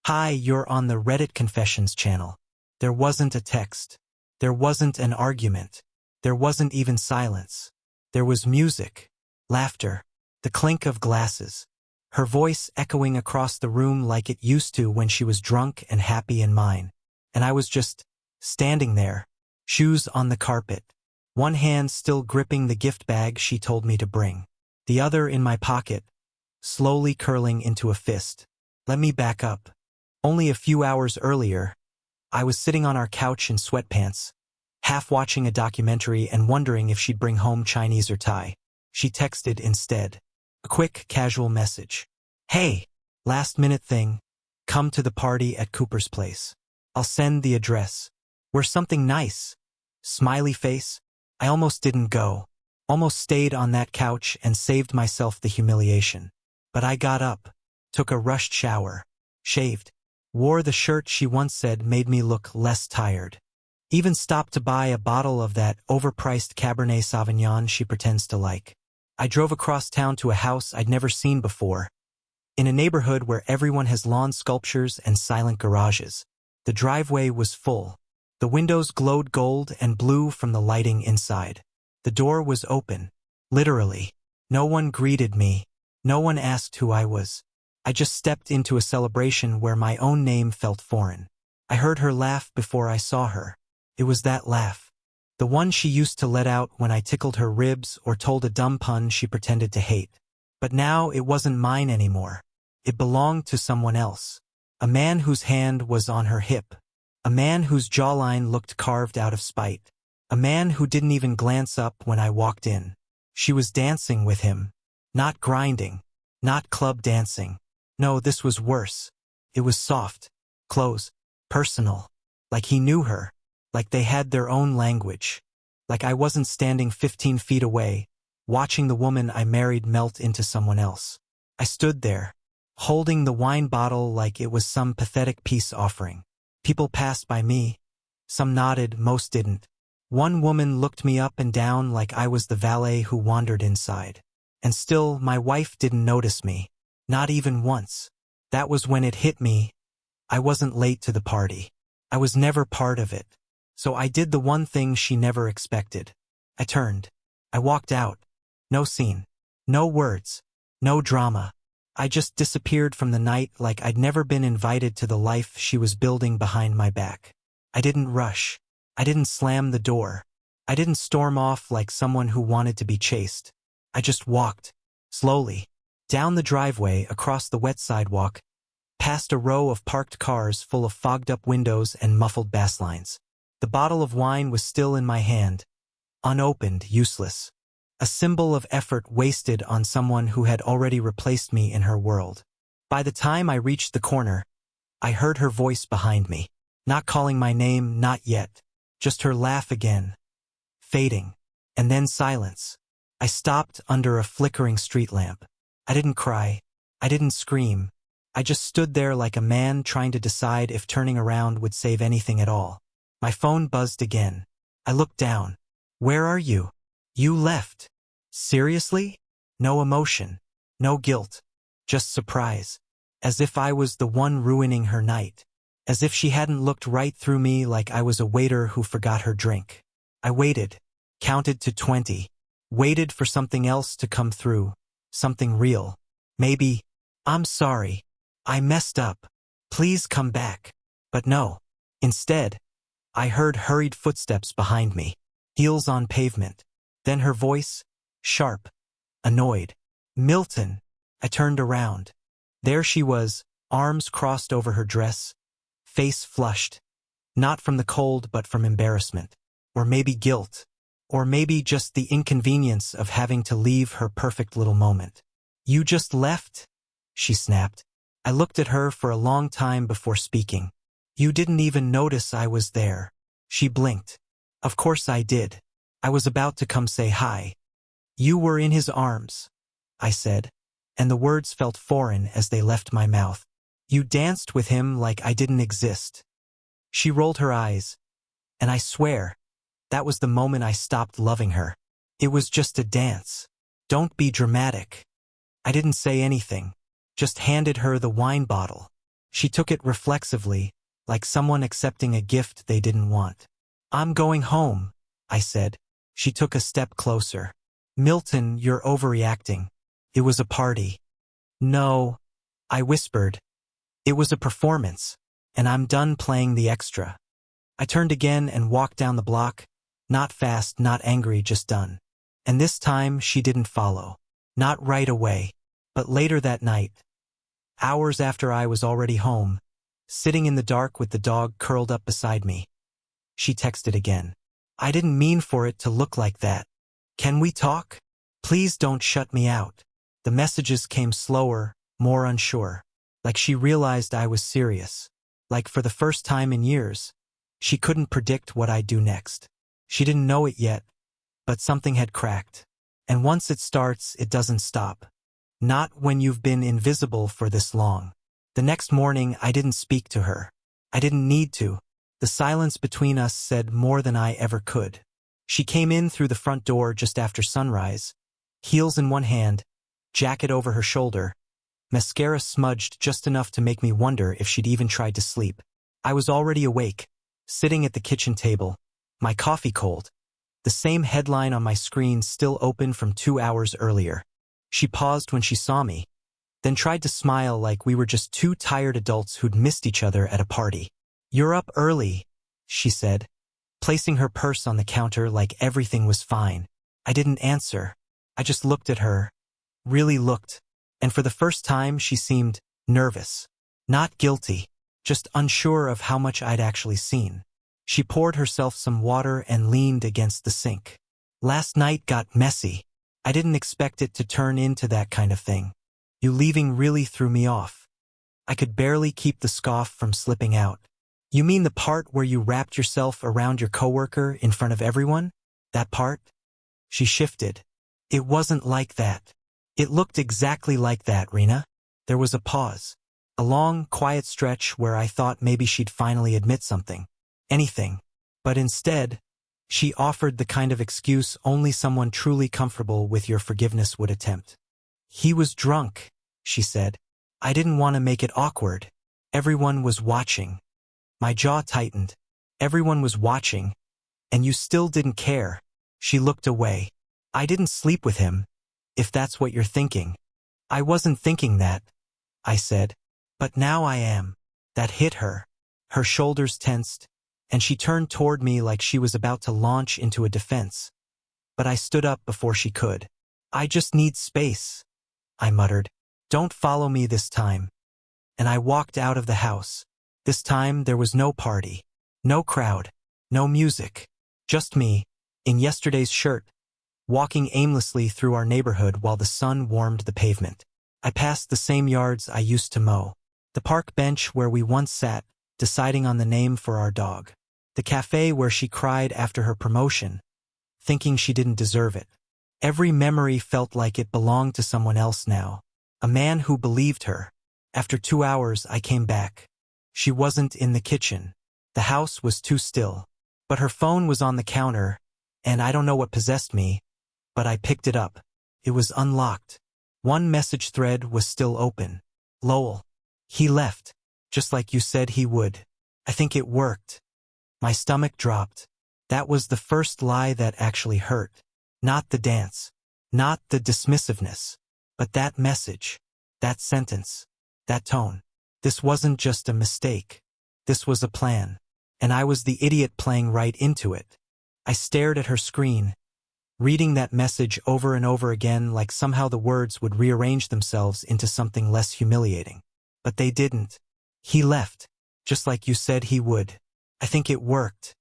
Hi, you're on the Reddit Confessions channel. There wasn't a text. There wasn't an argument. There wasn't even silence. There was music, laughter, the clink of glasses, her voice echoing across the room like it used to when she was drunk and happy in mine. And I was just standing there, shoes on the carpet, one hand still gripping the gift bag she told me to bring, the other in my pocket, slowly curling into a fist. Let me back up. Only a few hours earlier, I was sitting on our couch in sweatpants, half watching a documentary and wondering if she'd bring home Chinese or Thai. She texted instead. A quick, casual message. Hey, last-minute thing. Come to the party at Cooper's place. I'll send the address. We're something nice. Smiley face. I almost didn't go. Almost stayed on that couch and saved myself the humiliation. But I got up, took a rushed shower, shaved, wore the shirt she once said made me look less tired. Even stopped to buy a bottle of that overpriced Cabernet Sauvignon she pretends to like. I drove across town to a house I'd never seen before, in a neighborhood where everyone has lawn sculptures and silent garages. The driveway was full. The windows glowed gold and blue from the lighting inside. The door was open, literally. No one greeted me. No one asked who I was. I just stepped into a celebration where my own name felt foreign. I heard her laugh before I saw her. It was that laugh. The one she used to let out when I tickled her ribs or told a dumb pun she pretended to hate. But now it wasn't mine anymore. It belonged to someone else. A man whose hand was on her hip. A man whose jawline looked carved out of spite. A man who didn't even glance up when I walked in. She was dancing with him. Not grinding. Not club dancing. No, this was worse. It was soft, close, personal. Like he knew her. Like they had their own language. Like I wasn't standing 15 feet away, watching the woman I married melt into someone else. I stood there, holding the wine bottle like it was some pathetic peace offering. People passed by me. Some nodded, most didn't. One woman looked me up and down like I was the valet who wandered inside. And still, my wife didn't notice me. Not even once. That was when it hit me. I wasn't late to the party. I was never part of it. So I did the one thing she never expected. I turned. I walked out. No scene. No words. No drama. I just disappeared from the night like I'd never been invited to the life she was building behind my back. I didn't rush. I didn't slam the door. I didn't storm off like someone who wanted to be chased. I just walked, slowly, down the driveway, across the wet sidewalk, past a row of parked cars full of fogged-up windows and muffled bass lines. The bottle of wine was still in my hand, unopened, useless. A symbol of effort wasted on someone who had already replaced me in her world. By the time I reached the corner, I heard her voice behind me. Not calling my name, not yet. Just her laugh again. Fading. And then silence. I stopped under a flickering street lamp. I didn't cry. I didn't scream. I just stood there like a man trying to decide if turning around would save anything at all. My phone buzzed again. I looked down. Where are you? You left. Seriously? No emotion. No guilt. Just surprise. As if I was the one ruining her night. As if she hadn't looked right through me like I was a waiter who forgot her drink. I waited. Counted to 20. Waited for something else to come through. Something real. Maybe, I'm sorry. I messed up. Please come back. But no. Instead, I heard hurried footsteps behind me. Heels on pavement. Then her voice, sharp, annoyed. Milton. I turned around. There she was, arms crossed over her dress, face flushed. Not from the cold but from embarrassment. Or maybe guilt. Or maybe just the inconvenience of having to leave her perfect little moment. You just left? She snapped. I looked at her for a long time before speaking. You didn't even notice I was there. She blinked. Of course I did. I was about to come say hi. You were in his arms, I said, and the words felt foreign as they left my mouth. You danced with him like I didn't exist. She rolled her eyes, and I swear, that was the moment I stopped loving her. It was just a dance. Don't be dramatic. I didn't say anything, just handed her the wine bottle. She took it reflexively, like someone accepting a gift they didn't want. "I'm going home," I said. She took a step closer. "Milton, you're overreacting. It was a party." "No," I whispered. "It was a performance, and I'm done playing the extra." I turned again and walked down the block, not fast, not angry, just done. And this time she didn't follow. Not right away, but later that night. Hours after I was already home, sitting in the dark with the dog curled up beside me. She texted again. "I didn't mean for it to look like that. Can we talk? Please don't shut me out." The messages came slower, more unsure. Like she realized I was serious. Like for the first time in years, she couldn't predict what I'd do next. She didn't know it yet, but something had cracked. And once it starts, it doesn't stop. Not when you've been invisible for this long. The next morning, I didn't speak to her. I didn't need to. The silence between us said more than I ever could. She came in through the front door just after sunrise, heels in one hand, jacket over her shoulder, mascara smudged just enough to make me wonder if she'd even tried to sleep. I was already awake, sitting at the kitchen table, my coffee cold, the same headline on my screen still open from 2 hours earlier. She paused when she saw me, then tried to smile like we were just two tired adults who'd missed each other at a party. "You're up early," she said, placing her purse on the counter like everything was fine. I didn't answer. I just looked at her, really looked, and for the first time she seemed nervous. Not guilty, just unsure of how much I'd actually seen. She poured herself some water and leaned against the sink. "Last night got messy. I didn't expect it to turn into that kind of thing. You leaving really threw me off." I could barely keep the scoff from slipping out. "You mean the part where you wrapped yourself around your coworker in front of everyone? That part?" She shifted. "It wasn't like that." "It looked exactly like that, Rena." There was a pause. A long, quiet stretch where I thought maybe she'd finally admit something. Anything. But instead, she offered the kind of excuse only someone truly comfortable with your forgiveness would attempt. "He was drunk," she said. "I didn't want to make it awkward. Everyone was watching." My jaw tightened. "Everyone was watching, and you still didn't care." She looked away. "I didn't sleep with him, if that's what you're thinking." "I wasn't thinking that," I said. "But now I am." That hit her. Her shoulders tensed, and she turned toward me like she was about to launch into a defense. But I stood up before she could. "I just need space," I muttered. "Don't follow me this time." And I walked out of the house. This time there was no party, no crowd, no music, just me, in yesterday's shirt, walking aimlessly through our neighborhood while the sun warmed the pavement. I passed the same yards I used to mow, the park bench where we once sat, deciding on the name for our dog, the cafe where she cried after her promotion, thinking she didn't deserve it. Every memory felt like it belonged to someone else now, a man who believed her. After 2 hours, I came back. She wasn't in the kitchen. The house was too still. But her phone was on the counter, and I don't know what possessed me, but I picked it up. It was unlocked. One message thread was still open. "Lowell. He left, just like you said he would. I think it worked." My stomach dropped. That was the first lie that actually hurt. Not the dance. Not the dismissiveness. But that message. That sentence. That tone. This wasn't just a mistake. This was a plan. And I was the idiot playing right into it. I stared at her screen, reading that message over and over again like somehow the words would rearrange themselves into something less humiliating. But they didn't. "He left, just like you said he would. I think it worked."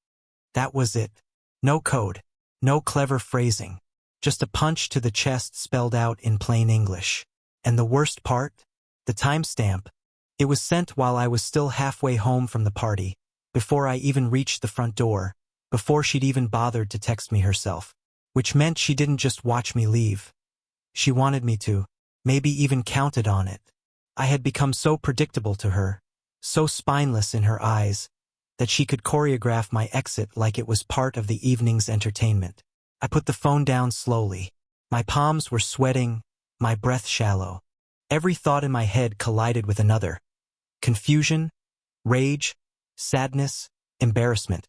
That was it. No code. No clever phrasing. Just a punch to the chest spelled out in plain English. And the worst part? The timestamp. It was sent while I was still halfway home from the party, before I even reached the front door, before she'd even bothered to text me herself. Which meant she didn't just watch me leave. She wanted me to, maybe even counted on it. I had become so predictable to her, so spineless in her eyes, that she could choreograph my exit like it was part of the evening's entertainment. I put the phone down slowly. My palms were sweating, my breath shallow. Every thought in my head collided with another. confusion, rage, sadness, embarrassment,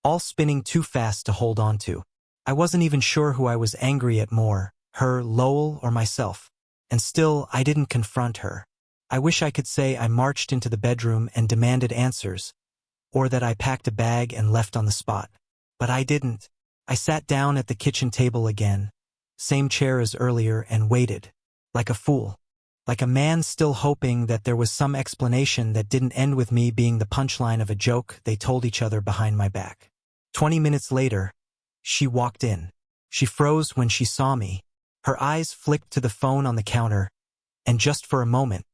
all spinning too fast to hold on to. I wasn't even sure who I was angry at more, her, Lowell, or myself. And still, I didn't confront her. I wish I could say I marched into the bedroom and demanded answers, or that I packed a bag and left on the spot. But I didn't. I sat down at the kitchen table again, same chair as earlier, and waited. Like a fool. Like a man still hoping that there was some explanation that didn't end with me being the punchline of a joke they told each other behind my back. 20 minutes later, she walked in. She froze when she saw me. Her eyes flicked to the phone on the counter, and just for a moment,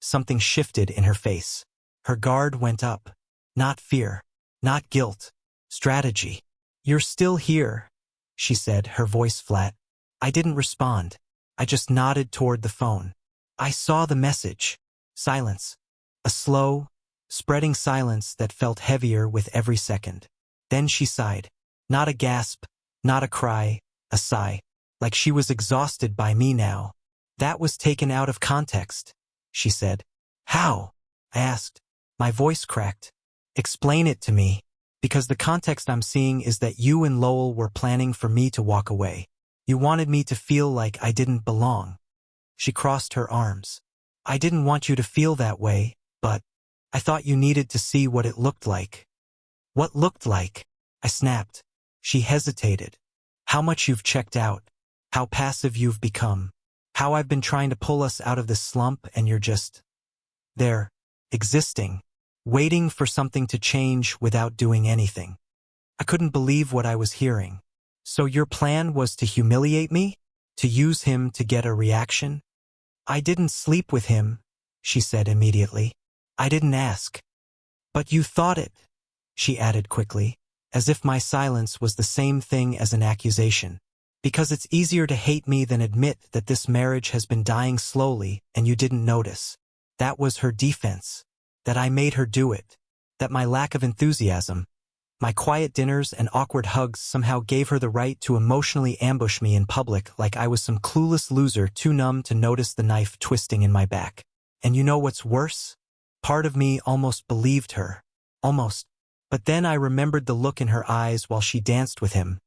something shifted in her face. Her guard went up. Not fear. Not guilt. Strategy. "You're still here," she said, her voice flat. I didn't respond. I just nodded toward the phone. I saw the message. Silence. A slow, spreading silence that felt heavier with every second. Then she sighed. Not a gasp, not a cry, a sigh. Like she was exhausted by me now. "That was taken out of context," she said. "How?" I asked. My voice cracked. "Explain it to me. Because the context I'm seeing is that you and Lowell were planning for me to walk away. You wanted me to feel like I didn't belong." She crossed her arms. "I didn't want you to feel that way, but I thought you needed to see what it looked like." "What looked like?" I snapped. She hesitated. "How much you've checked out. How passive you've become. How I've been trying to pull us out of this slump and you're just there, existing, waiting for something to change without doing anything." I couldn't believe what I was hearing. "So your plan was to humiliate me? To use him to get a reaction?" "I didn't sleep with him," she said immediately. "I didn't ask." "But you thought it," she added quickly, as if my silence was the same thing as an accusation. "Because it's easier to hate me than admit that this marriage has been dying slowly and you didn't notice." That was her defense. That I made her do it. That my lack of enthusiasm, my quiet dinners and awkward hugs somehow gave her the right to emotionally ambush me in public like I was some clueless loser too numb to notice the knife twisting in my back. And you know what's worse? Part of me almost believed her. Almost. But then I remembered the look in her eyes while she danced with him.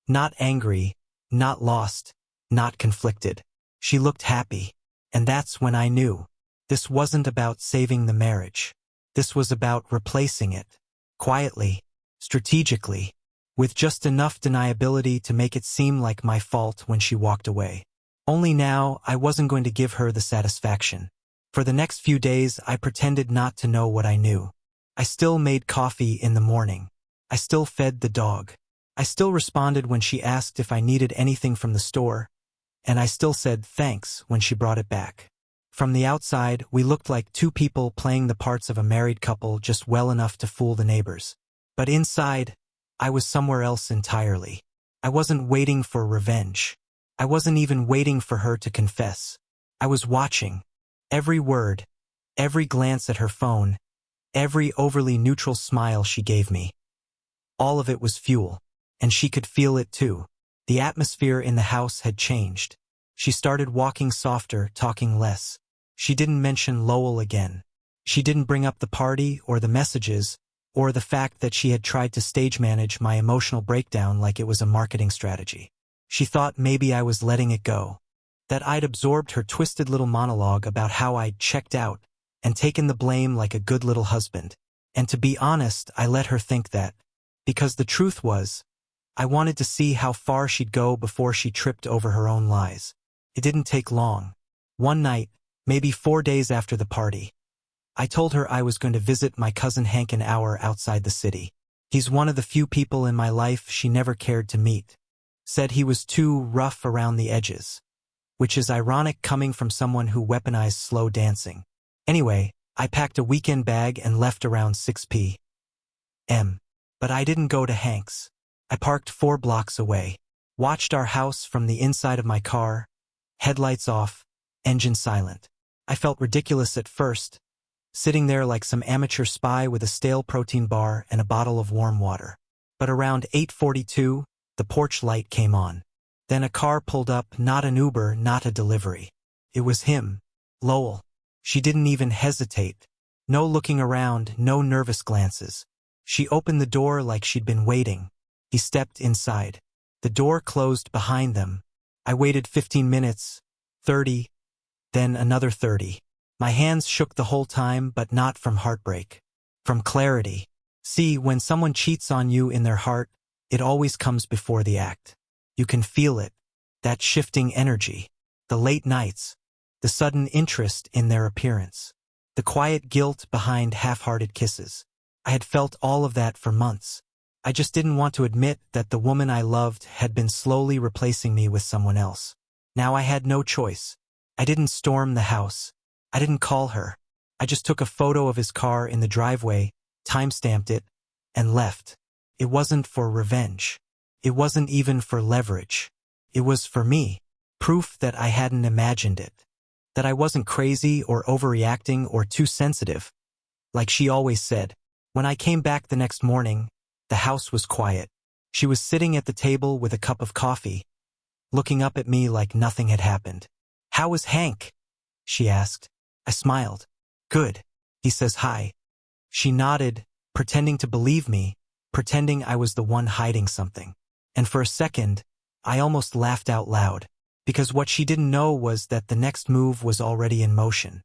Not angry, not lost, not conflicted. She looked happy. And that's when I knew. This wasn't about saving the marriage. This was about replacing it. Quietly, strategically, with just enough deniability to make it seem like my fault when she walked away. Only now, I wasn't going to give her the satisfaction. For the next few days, I pretended not to know what I knew. I still made coffee in the morning. I still fed the dog. I still responded when she asked if I needed anything from the store, and I still said thanks when she brought it back. From the outside, we looked like two people playing the parts of a married couple just well enough to fool the neighbors. But inside, I was somewhere else entirely. I wasn't waiting for revenge. I wasn't even waiting for her to confess. I was watching. Every word, every glance at her phone, every overly neutral smile she gave me. All of it was fuel, and she could feel it too. The atmosphere in the house had changed. She started walking softer, talking less. She didn't mention Lowell again. She didn't bring up the party or the messages or the fact that she had tried to stage manage my emotional breakdown like it was a marketing strategy. She thought maybe I was letting it go, that I'd absorbed her twisted little monologue about how I'd checked out and taken the blame like a good little husband. And to be honest, I let her think that, because the truth was, I wanted to see how far she'd go before she tripped over her own lies. It didn't take long. One night, maybe 4 days after the party, I told her I was going to visit my cousin Hank an hour outside the city. He's one of the few people in my life she never cared to meet. Said he was too rough around the edges. Which is ironic coming from someone who weaponized slow dancing. Anyway, I packed a weekend bag and left around 6 p.m. But I didn't go to Hank's. I parked 4 blocks away. Watched our house from the inside of my car, headlights off, engine silent. I felt ridiculous at first, sitting there like some amateur spy with a stale protein bar and a bottle of warm water. But around 8:42, the porch light came on. Then a car pulled up, not an Uber, not a delivery. It was him, Lowell. She didn't even hesitate. No looking around, no nervous glances. She opened the door like she'd been waiting. He stepped inside. The door closed behind them. I waited 15 minutes, 30, then another 30. My hands shook the whole time, but not from heartbreak. From clarity. See, when someone cheats on you in their heart, it always comes before the act. You can feel it, that shifting energy, the late nights, the sudden interest in their appearance, the quiet guilt behind half-hearted kisses. I had felt all of that for months. I just didn't want to admit that the woman I loved had been slowly replacing me with someone else. Now I had no choice. I didn't storm the house. I didn't call her. I just took a photo of his car in the driveway, time-stamped it, and left. It wasn't for revenge. It wasn't even for leverage. It was for me. Proof that I hadn't imagined it. That I wasn't crazy or overreacting or too sensitive. Like she always said. When I came back the next morning, the house was quiet. She was sitting at the table with a cup of coffee, looking up at me like nothing had happened. "How is Hank?" she asked. I smiled. "Good." He says hi. She nodded, pretending to believe me, pretending I was the one hiding something. And for a second, I almost laughed out loud, because what she didn't know was that the next move was already in motion.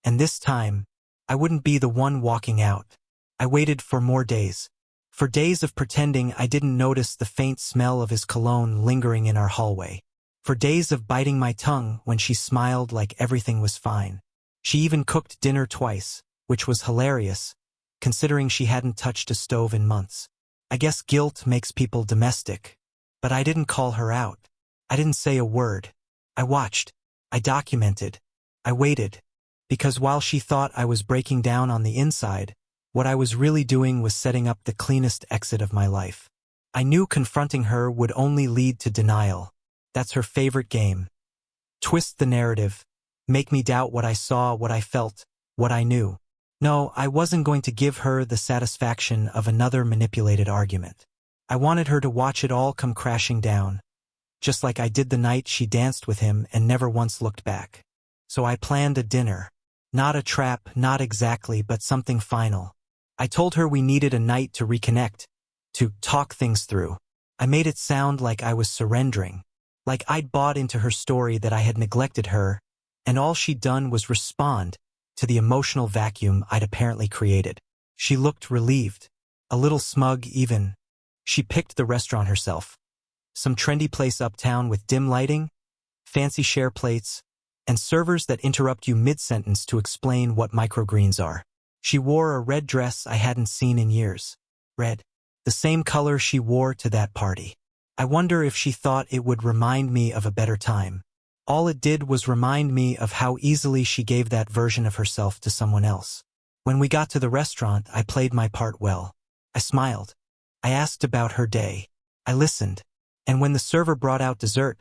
And this time, I wouldn't be the one walking out. I waited for more days. For days of pretending I didn't notice the faint smell of his cologne lingering in our hallway. For days of biting my tongue when she smiled like everything was fine. She even cooked dinner twice, which was hilarious, considering she hadn't touched a stove in months. I guess guilt makes people domestic. But I didn't call her out. I didn't say a word. I watched. I documented. I waited. Because while she thought I was breaking down on the inside, what I was really doing was setting up the cleanest exit of my life. I knew confronting her would only lead to denial. That's her favorite game. Twist the narrative. Make me doubt what I saw, what I felt, what I knew. No, I wasn't going to give her the satisfaction of another manipulated argument. I wanted her to watch it all come crashing down, just like I did the night she danced with him and never once looked back. So I planned a dinner. Not a trap, not exactly, but something final. I told her we needed a night to reconnect, to talk things through. I made it sound like I was surrendering, like I'd bought into her story that I had neglected her, and all she'd done was respond to the emotional vacuum I'd apparently created. She looked relieved, a little smug even. She picked the restaurant herself. Some trendy place uptown with dim lighting, fancy share plates, and servers that interrupt you mid-sentence to explain what microgreens are. She wore a red dress I hadn't seen in years. Red. The same color she wore to that party. I wonder if she thought it would remind me of a better time. All it did was remind me of how easily she gave that version of herself to someone else. When we got to the restaurant, I played my part well. I smiled. I asked about her day. I listened. And when the server brought out dessert,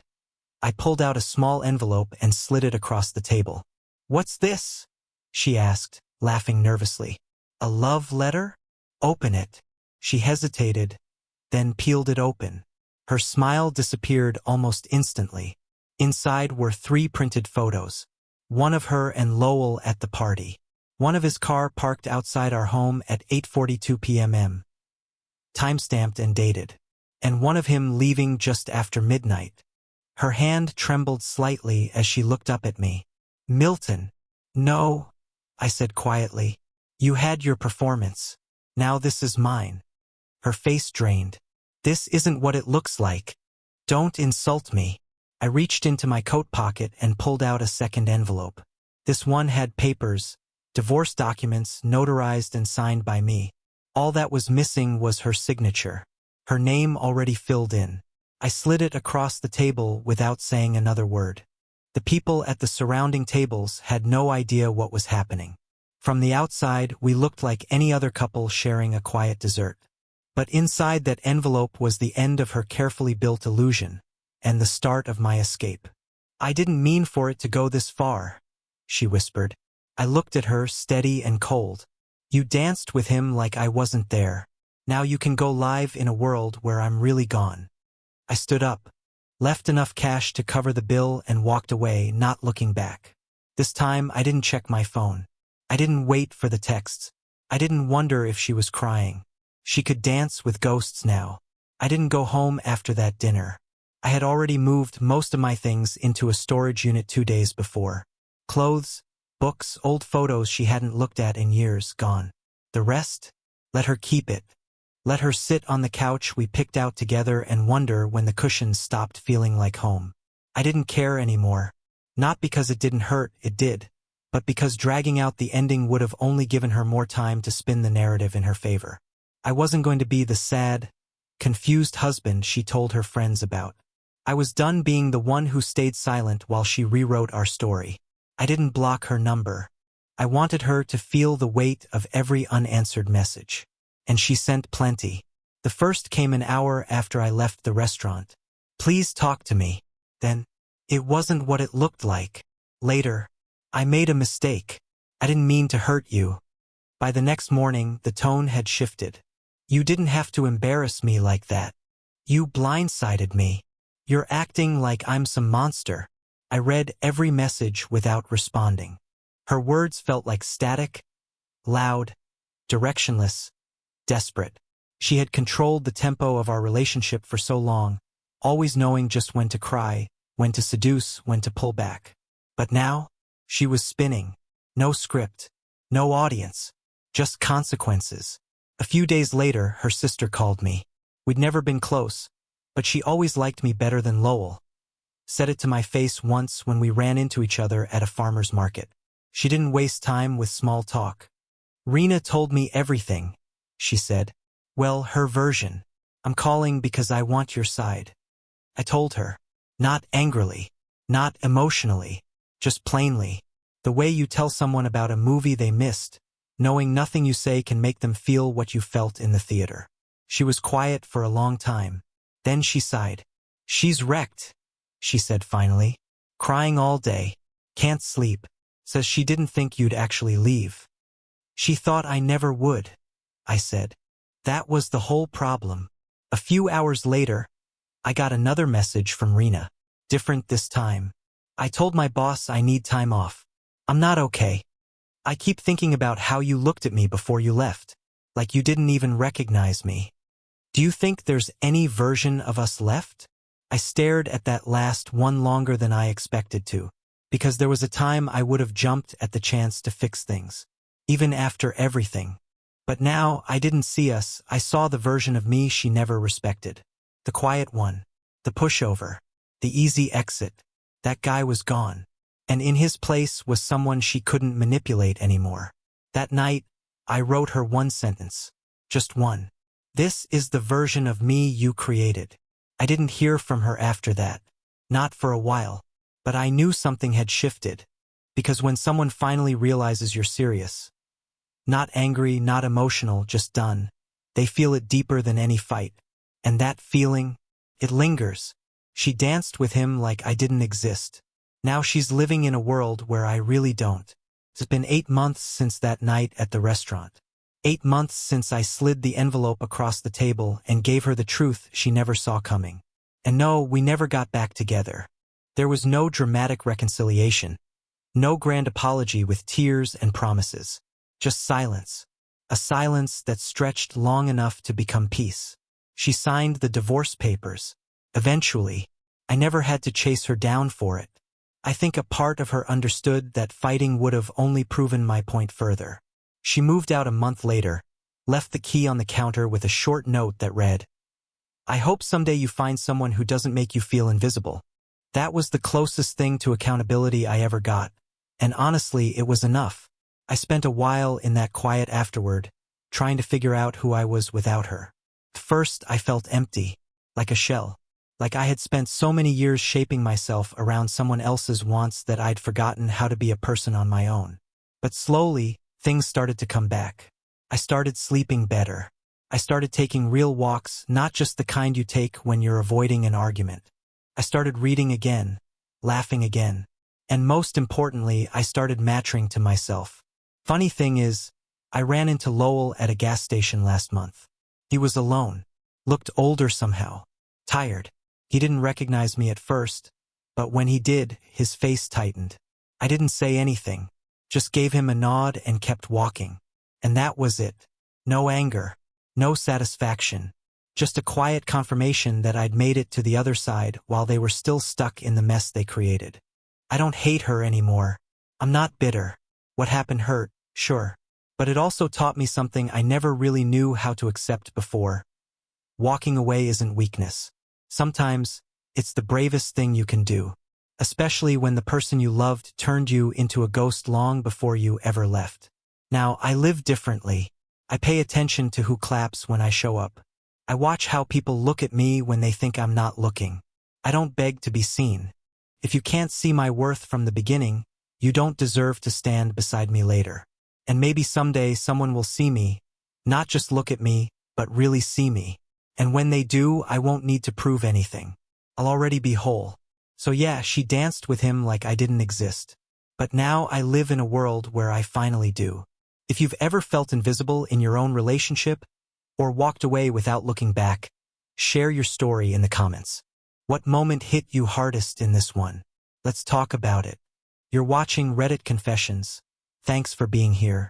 I pulled out a small envelope and slid it across the table. "What's this?" she asked, laughing nervously. "A love letter?" "Open it." She hesitated, then peeled it open. Her smile disappeared almost instantly. Inside were 3 printed photos. One of her and Lowell at the party. One of his car parked outside our home at 8:42 p.m. Time-stamped and dated. And one of him leaving just after midnight. Her hand trembled slightly as she looked up at me. "Milton." "No," I said quietly. "You had your performance. Now this is mine." Her face drained. "This isn't what it looks like. Don't insult me." I reached into my coat pocket and pulled out a second envelope. This one had papers, divorce documents notarized and signed by me. All that was missing was her signature. Her name already filled in. I slid it across the table without saying another word. The people at the surrounding tables had no idea what was happening. From the outside, we looked like any other couple sharing a quiet dessert. But inside that envelope was the end of her carefully built illusion, and the start of my escape. "I didn't mean for it to go this far," she whispered. I looked at her, steady and cold. "You danced with him like I wasn't there. Now you can go live in a world where I'm really gone." I stood up, left enough cash to cover the bill and walked away, not looking back. This time I didn't check my phone. I didn't wait for the texts. I didn't wonder if she was crying. She could dance with ghosts now. I didn't go home after that dinner. I had already moved most of my things into a storage unit 2 days before. Clothes, books, old photos she hadn't looked at in years, gone. The rest? Let her keep it. Let her sit on the couch we picked out together and wonder when the cushions stopped feeling like home. I didn't care anymore. Not because it didn't hurt, it did, but because dragging out the ending would have only given her more time to spin the narrative in her favor. I wasn't going to be the sad, confused husband she told her friends about. I was done being the one who stayed silent while she rewrote our story. I didn't block her number. I wanted her to feel the weight of every unanswered message. And she sent plenty. The first came an hour after I left the restaurant. Please talk to me. Then, it wasn't what it looked like. Later, I made a mistake. I didn't mean to hurt you. By the next morning, the tone had shifted. You didn't have to embarrass me like that. You blindsided me. You're acting like I'm some monster. I read every message without responding. Her words felt like static, loud, directionless, desperate. She had controlled the tempo of our relationship for so long, always knowing just when to cry, when to seduce, when to pull back. But now, she was spinning. No script, no audience, just consequences. A few days later, her sister called me. We'd never been close, but she always liked me better than Lowell. Said it to my face once when we ran into each other at a farmer's market. She didn't waste time with small talk. Rena told me everything, she said. Well, her version. I'm calling because I want your side. I told her. Not angrily. Not emotionally. Just plainly. The way you tell someone about a movie they missed, knowing nothing you say can make them feel what you felt in the theater. She was quiet for a long time. Then she sighed. She's wrecked, she said finally. Crying all day. Can't sleep. Says she didn't think you'd actually leave. She thought I never would, I said. That was the whole problem. A few hours later, I got another message from Rena. Different this time. I told my boss I need time off. I'm not okay. I keep thinking about how you looked at me before you left, like you didn't even recognize me. Do you think there's any version of us left? I stared at that last one longer than I expected to, because there was a time I would have jumped at the chance to fix things, even after everything. But now I didn't see us. I saw the version of me she never respected. The quiet one, the pushover, the easy exit. That guy was gone. And in his place was someone she couldn't manipulate anymore. That night, I wrote her one sentence. Just one. This is the version of me you created. I didn't hear from her after that. Not for a while. But I knew something had shifted. Because when someone finally realizes you're serious, not angry, not emotional, just done, they feel it deeper than any fight. And that feeling, it lingers. She danced with him like I didn't exist. Now she's living in a world where I really don't. It's been 8 months since that night at the restaurant. 8 months since I slid the envelope across the table and gave her the truth she never saw coming. And no, we never got back together. There was no dramatic reconciliation. No grand apology with tears and promises. Just silence. A silence that stretched long enough to become peace. She signed the divorce papers. Eventually, I never had to chase her down for it. I think a part of her understood that fighting would have only proven my point further. She moved out a month later, left the key on the counter with a short note that read, I hope someday you find someone who doesn't make you feel invisible. That was the closest thing to accountability I ever got. And honestly, it was enough. I spent a while in that quiet afterward, trying to figure out who I was without her. At first, I felt empty, like a shell. Like I had spent so many years shaping myself around someone else's wants that I'd forgotten how to be a person on my own. But slowly, things started to come back. I started sleeping better. I started taking real walks, not just the kind you take when you're avoiding an argument. I started reading again, laughing again. And most importantly, I started matching to myself. Funny thing is, I ran into Lowell at a gas station last month. He was alone, looked older somehow, tired. He didn't recognize me at first, but when he did, his face tightened. I didn't say anything. just gave him a nod and kept walking. And that was it. No anger, no satisfaction, just a quiet confirmation that I'd made it to the other side while they were still stuck in the mess they created. I don't hate her anymore. I'm not bitter. What happened hurt, sure. But it also taught me something I never really knew how to accept before. Walking away isn't weakness. Sometimes, it's the bravest thing you can do, especially when the person you loved turned you into a ghost long before you ever left. Now, I live differently. I pay attention to who claps when I show up. I watch how people look at me when they think I'm not looking. I don't beg to be seen. If you can't see my worth from the beginning, you don't deserve to stand beside me later. And maybe someday someone will see me, not just look at me, but really see me. And when they do, I won't need to prove anything. I'll already be whole. So yeah, she danced with him like I didn't exist. But now I live in a world where I finally do. If you've ever felt invisible in your own relationship, or walked away without looking back, share your story in the comments. What moment hit you hardest in this one? Let's talk about it. You're watching Reddit Confessions. Thanks for being here.